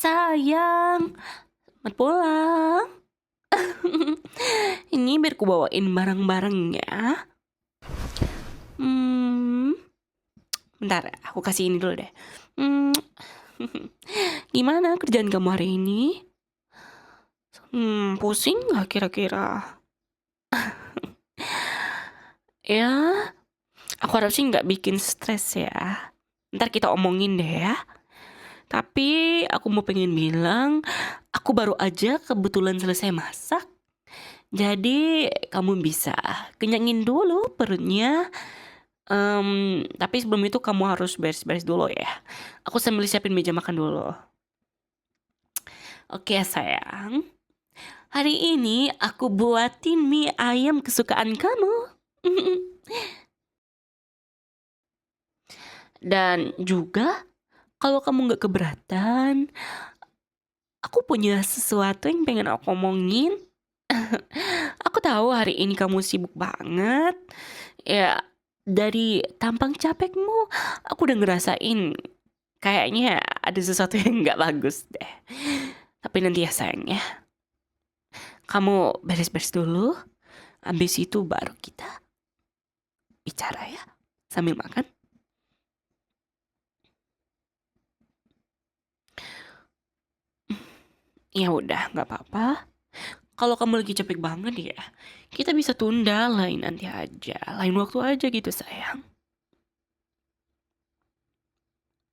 Sayang, selamat pulang. Ini biar ku bawain barang-barangnya. Hmm, bentar, aku kasih ini dulu deh. Hmm, gimana kerjaan kamu hari ini? Pusing nggak kira-kira? Ya, aku harap sih nggak bikin stres ya. Ntar kita omongin deh ya. Tapi aku mau pengen bilang, aku baru aja kebetulan selesai masak. Jadi kamu bisa kenyangin dulu perutnya. Tapi sebelum itu kamu harus beres-beres dulu ya. Aku sambil siapin meja makan dulu. Oke sayang. Hari ini aku buatin mie ayam kesukaan kamu. Dan juga kalau kamu gak keberatan, aku punya sesuatu yang pengen aku omongin. Aku tahu hari ini kamu sibuk banget. Ya, dari tampang capekmu, aku udah ngerasain kayaknya ada sesuatu yang nggak bagus deh. Tapi nanti ya sayang ya. Kamu beres-beres dulu. Habis itu baru kita bicara ya. Sambil makan. Ya udah, nggak apa-apa. Kalau kamu lagi capek banget ya, kita bisa tunda lain nanti aja. Lain waktu aja gitu sayang.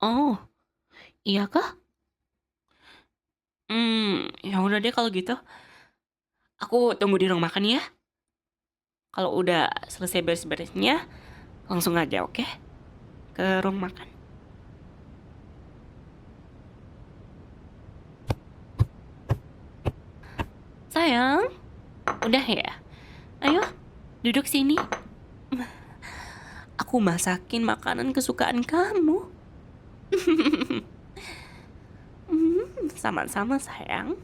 Oh, iya kah? Ya udah deh kalau gitu. Aku tunggu di ruang makan ya. Kalau udah selesai beres-beresnya, langsung aja oke? Ke ruang makan. Sayang, udah ya? Ayo, duduk sini. Aku masakin makanan kesukaan kamu. Sama-sama sayang.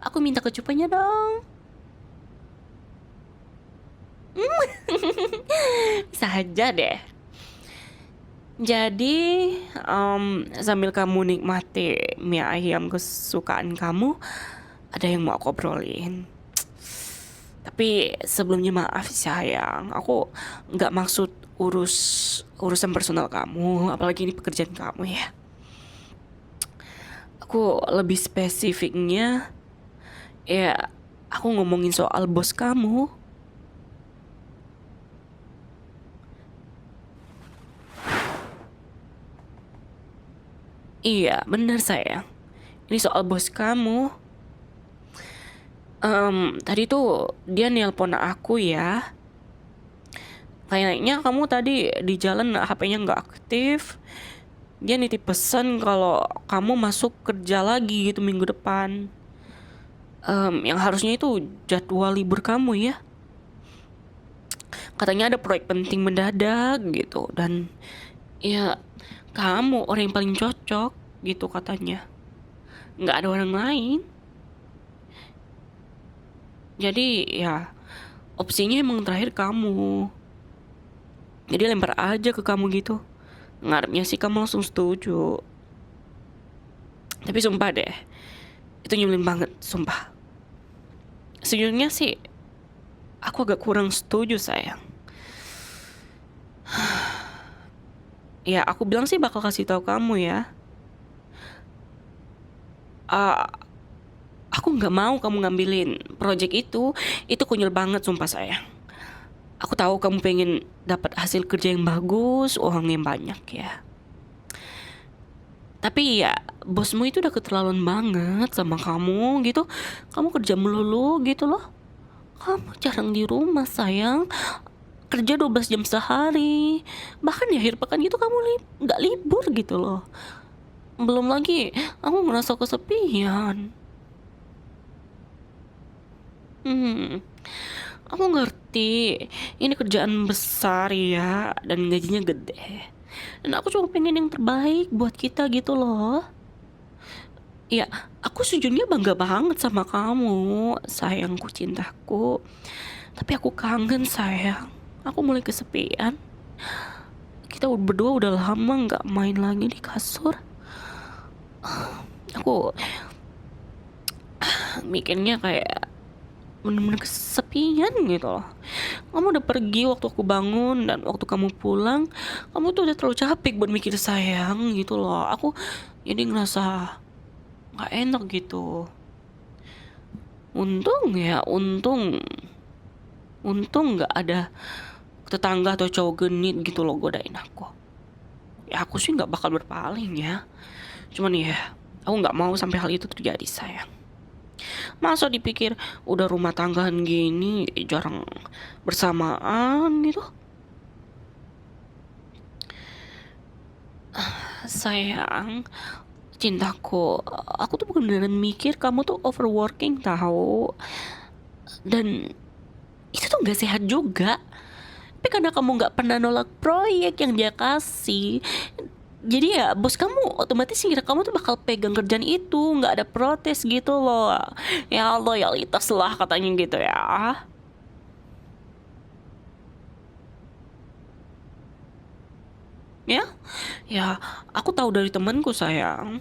Aku minta kecupannya dong. Bisa aja deh. Jadi, sambil kamu nikmati mie ayam kesukaan kamu, ada yang mau aku obrolin. Tapi sebelumnya maaf sayang, aku nggak maksud urusan personal kamu, apalagi ini pekerjaan kamu ya. Aku lebih spesifiknya, ya aku ngomongin soal bos kamu. Iya, benar sayang. Ini soal bos kamu. Tadi tuh dia nelpon aku ya. Kayaknya kamu tadi di jalan HP-nya nggak aktif. Dia nitip pesan kalau kamu masuk kerja lagi gitu minggu depan. Yang harusnya itu jadwal libur kamu ya. Katanya ada proyek penting mendadak gitu. Dan ya kamu orang yang paling cocok gitu katanya. Nggak ada orang lain. Jadi ya opsinya emang terakhir kamu. Jadi lempar aja ke kamu gitu. Ngarepnya sih kamu langsung setuju. Tapi sumpah deh, itu nyebelin banget, sumpah. Sejujurnya sih, aku agak kurang setuju sayang. Ya aku bilang sih bakal kasih tahu kamu ya. Ah, aku nggak mau kamu ngambilin project itu konyol banget sumpah sayang. Aku tahu kamu pengen dapat hasil kerja yang bagus, uang yang banyak ya. Tapi ya bosmu itu udah keterlaluan banget sama kamu gitu. Kamu kerja melulu gitu loh. Kamu jarang di rumah sayang. Kerja 12 jam sehari. Bahkan di akhir pekan gitu kamu gak libur gitu loh. Belum lagi aku ngerasa kesepian. Aku ngerti. Ini kerjaan besar ya. Dan gajinya gede. Dan aku cuma pengen yang terbaik buat kita gitu loh. Ya, aku sejujurnya bangga banget sama kamu, sayangku, cintaku. Tapi aku kangen sayang. Aku mulai kesepian. Kita berdua udah lama nggak main lagi di kasur. Aku mikirnya kayak bener-bener kesepian gitu loh. Kamu udah pergi waktu aku bangun dan waktu kamu pulang, kamu tuh udah terlalu capek buat mikir sayang gitu loh. Aku jadi ngerasa nggak enak gitu. Untung ya, untung nggak ada tetangga atau cowok genit gitu loh godain aku. Ya aku sih nggak bakal berpaling ya. Cuman ya, aku nggak mau sampai hal itu terjadi sayang. Masa dipikir udah rumah tanggaan gini jarang bersamaan gitu. Sayang, cintaku, aku tuh beneran mikir kamu tuh overworking tahu. Dan itu tuh gak sehat juga. Tapi karena kamu gak pernah nolak proyek yang dia kasih, jadi ya bos kamu otomatis ngira kamu tuh bakal pegang kerjaan itu, nggak ada protes gitu loh. Ya loyalitas lah katanya gitu ya. Ya, ya aku tahu dari temanku sayang.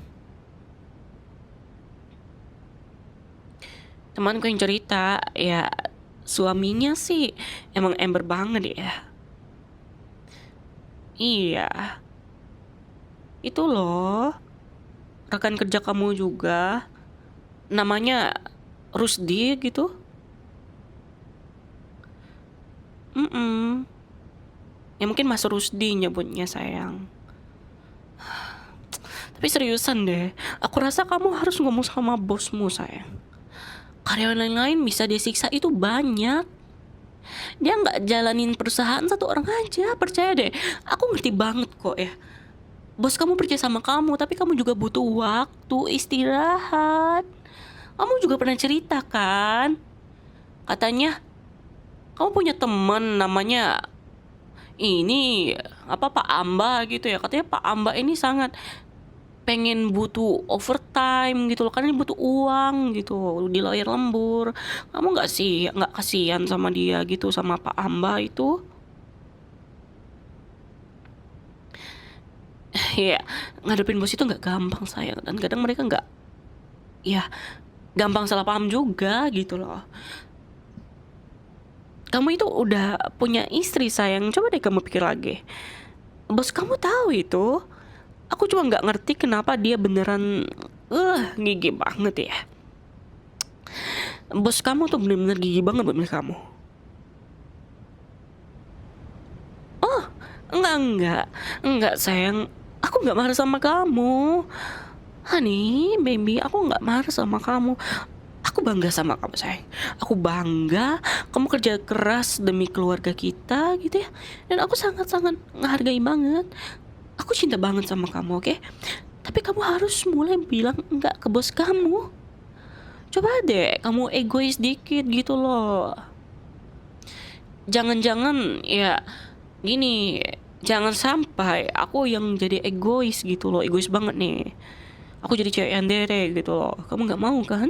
Temanku yang cerita ya suaminya sih emang ember banget ya. Iya, itu loh rekan kerja kamu juga namanya Rusdi gitu. Mm. Ya mungkin Mas Rusdi nyebutnya sayang. Tapi seriusan deh, aku rasa kamu harus ngomong sama bosmu sayang. Karyawan lain-lain bisa dia siksa itu banyak. Dia nggak jalanin perusahaan satu orang aja, percaya deh. Aku ngerti banget kok ya. Bos kamu percaya sama kamu, tapi kamu juga butuh waktu istirahat. Kamu juga pernah cerita kan? Katanya kamu punya temen namanya ini apa Pak Amba gitu ya. Katanya Pak Amba ini sangat pengen butuh overtime gitu loh, karena butuh uang gitu di layar lembur. Kamu nggak kasihan sama dia gitu, sama Pak Amba itu? Ya ngadepin bos itu nggak gampang sayang, dan kadang mereka nggak, ya gampang salah paham juga gitu loh. Kamu itu udah punya istri sayang, coba deh kamu pikir lagi. Bos kamu tahu itu. Aku cuma nggak ngerti kenapa dia beneran gigi banget ya. Bos kamu tuh bener-bener gigi banget buat milih kamu. Oh, enggak sayang. Aku nggak marah sama kamu. Honey, baby, aku nggak marah sama kamu. Aku bangga sama kamu sayang. Aku bangga kamu kerja keras demi keluarga kita gitu ya. Dan aku sangat-sangat menghargai banget. Aku cinta banget sama kamu, oke? Tapi kamu harus mulai bilang enggak ke bos kamu. Coba deh kamu egois dikit gitu loh. Jangan-jangan ya gini, jangan sampai aku yang jadi egois gitu loh. Egois banget nih. Aku jadi cewek yandere gitu loh. Kamu nggak mau kan?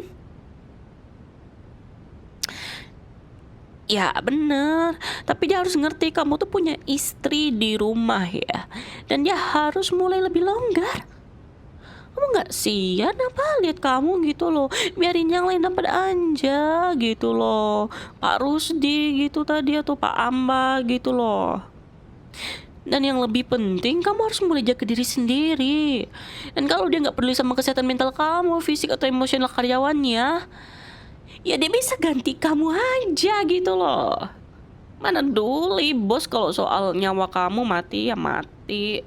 Ya bener, tapi dia harus ngerti kamu tuh punya istri di rumah ya. Dan dia harus mulai lebih longgar. Kamu nggak sian apa lihat kamu gitu loh, biarin yang lain dapat aja gitu loh. Pak Rusdi gitu tadi atau Pak Amba gitu loh. Dan yang lebih penting kamu harus mulai jaga diri sendiri. Dan kalau dia nggak peduli sama kesehatan mental kamu, fisik atau emosional karyawannya, ya dia bisa ganti kamu aja gitu loh. Mana peduli bos kalau soal nyawa kamu mati ya mati.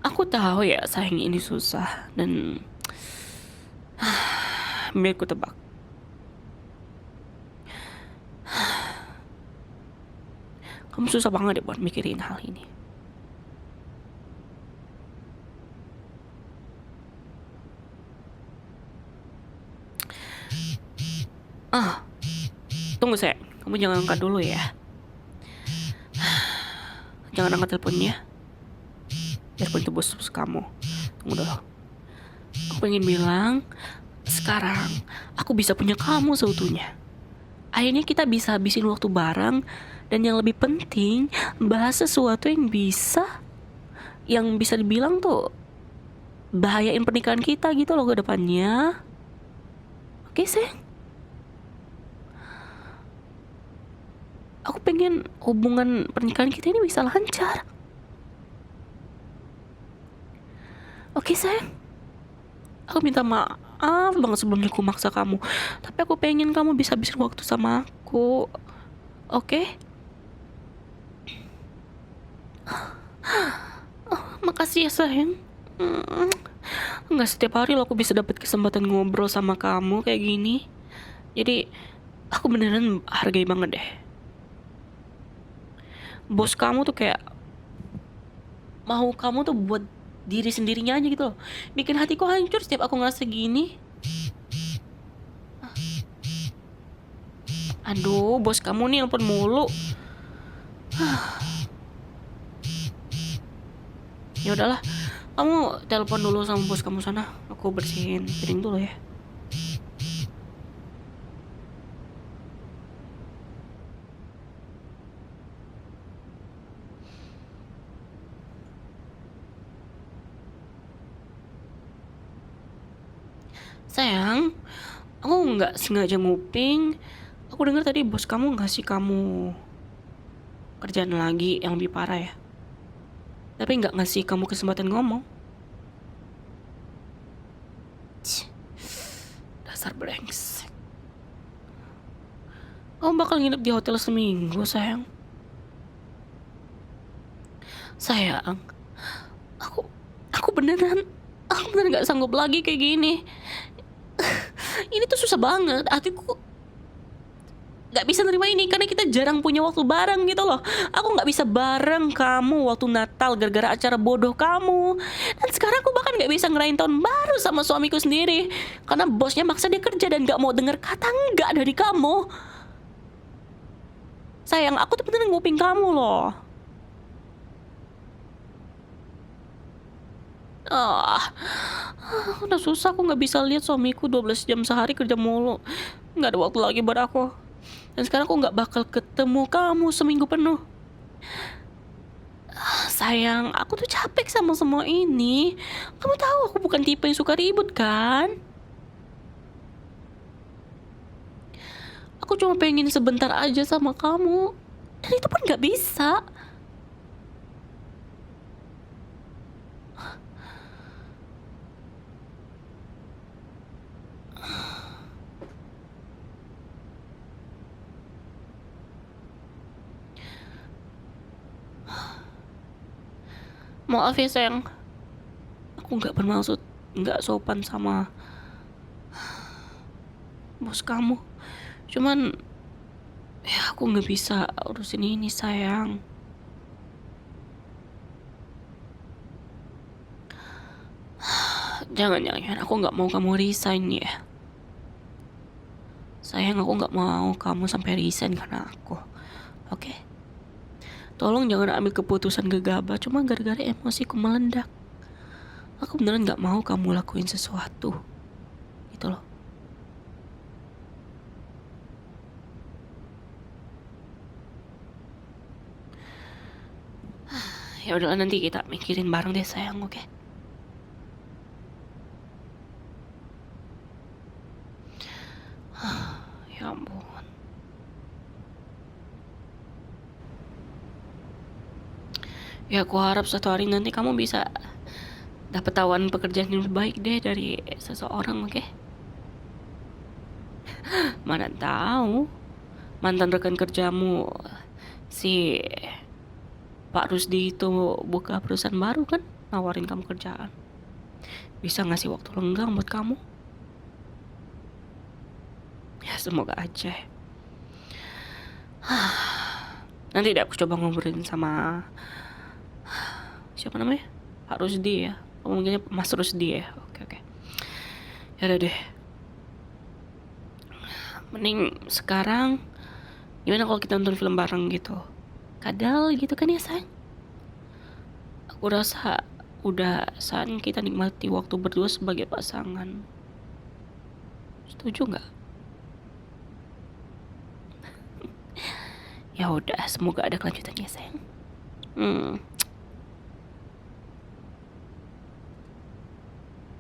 Aku tahu ya sayang ini susah dan biar ku tebak. Kamu susah banget deh buat mikirin hal ini. Ah, tunggu sayang, kamu jangan angkat dulu ya. Jangan angkat teleponnya. Biarpun itu bos kamu. Tunggu dulu. Aku pengen bilang, sekarang aku bisa punya kamu seutuhnya. Akhirnya kita bisa habisin waktu bareng. Dan yang lebih penting, bahas sesuatu yang bisa yang bisa dibilang tuh bahayain pernikahan kita gitu loh ke depannya. Oke, sayang. Aku pengen hubungan pernikahan kita ini bisa lancar. Oke, sayang. Aku minta maaf banget sebelumnya aku maksa kamu. Tapi aku pengen kamu bisa habisin waktu sama aku. Oke? Makasih ya, sayang. Hmm, Nggak setiap hari loh aku bisa dapet kesempatan ngobrol sama kamu kayak gini. Jadi aku beneran hargai banget deh. Bos kamu tuh kayak mau kamu tuh buat diri sendirinya aja gitu loh. Bikin hatiku hancur setiap aku ngerasa gini. Aduh, bos kamu nih nelpon mulu. Ya udahlah, kamu telepon dulu sama bos kamu sana. Aku bersihin piring dulu ya. Sayang, aku nggak sengaja nguping. Aku dengar tadi bos kamu ngasih kamu kerjaan lagi yang lebih parah ya. Tapi nggak ngasih kamu kesempatan ngomong. Cih, dasar brengsek. Kamu bakal nginep di hotel seminggu, sayang. Sayang, aku aku beneran nggak sanggup lagi kayak gini. Ini tuh susah banget. Hatiku nggak bisa nerima ini karena kita jarang punya waktu bareng gitu loh. Aku nggak bisa bareng kamu waktu Natal gara-gara acara bodoh kamu. Dan sekarang aku bahkan nggak bisa ngerayain tahun baru sama suamiku sendiri karena bosnya maksa dia kerja dan nggak mau denger kata nggak dari kamu. Sayang, aku tuh beneran nguping kamu loh. Ah, udah susah aku nggak bisa lihat suamiku 12 jam sehari kerja mulu. Nggak ada waktu lagi buat aku. Dan sekarang aku nggak bakal ketemu kamu seminggu penuh. Sayang, aku tuh capek sama semua ini. Kamu tahu aku bukan tipe yang suka ribut kan? Aku cuma pengen sebentar aja sama kamu. Dan itu pun nggak bisa. Maaf ya sayang, aku nggak bermaksud nggak sopan sama bos kamu. Cuman ya aku nggak bisa urusin ini sayang. Jangan aku nggak mau kamu resign ya. Sayang, aku nggak mau kamu sampai resign karena aku. Oke? Tolong jangan ambil keputusan gegabah cuma gara-gara emosiku meledak. Aku beneran nggak mau kamu lakuin sesuatu. Gitu loh. Ya udahlah, nanti kita mikirin bareng deh sayang, oke? Ya ampun. Ya aku harap suatu hari nanti kamu bisa dapat tawaran pekerjaan yang lebih baik deh dari seseorang, oke? Mana tahu mantan rekan kerjamu si Pak Rusdi itu buka perusahaan baru kan, nawarin kamu kerjaan. Bisa ngasih waktu lenggang buat kamu. Ya semoga aja. Nanti deh aku coba ngobrolin sama siapa namanya, Pak Rusdi ya. Kamu manggilnya Mas Rusdi ya. Oke. Ya udah deh, mending sekarang gimana kalau kita nonton film bareng gitu, kadal gitu kan ya sayang. Aku rasa udah saatnya kita nikmati waktu berdua sebagai pasangan. Setuju nggak? Ya udah, semoga ada kelanjutannya sayang.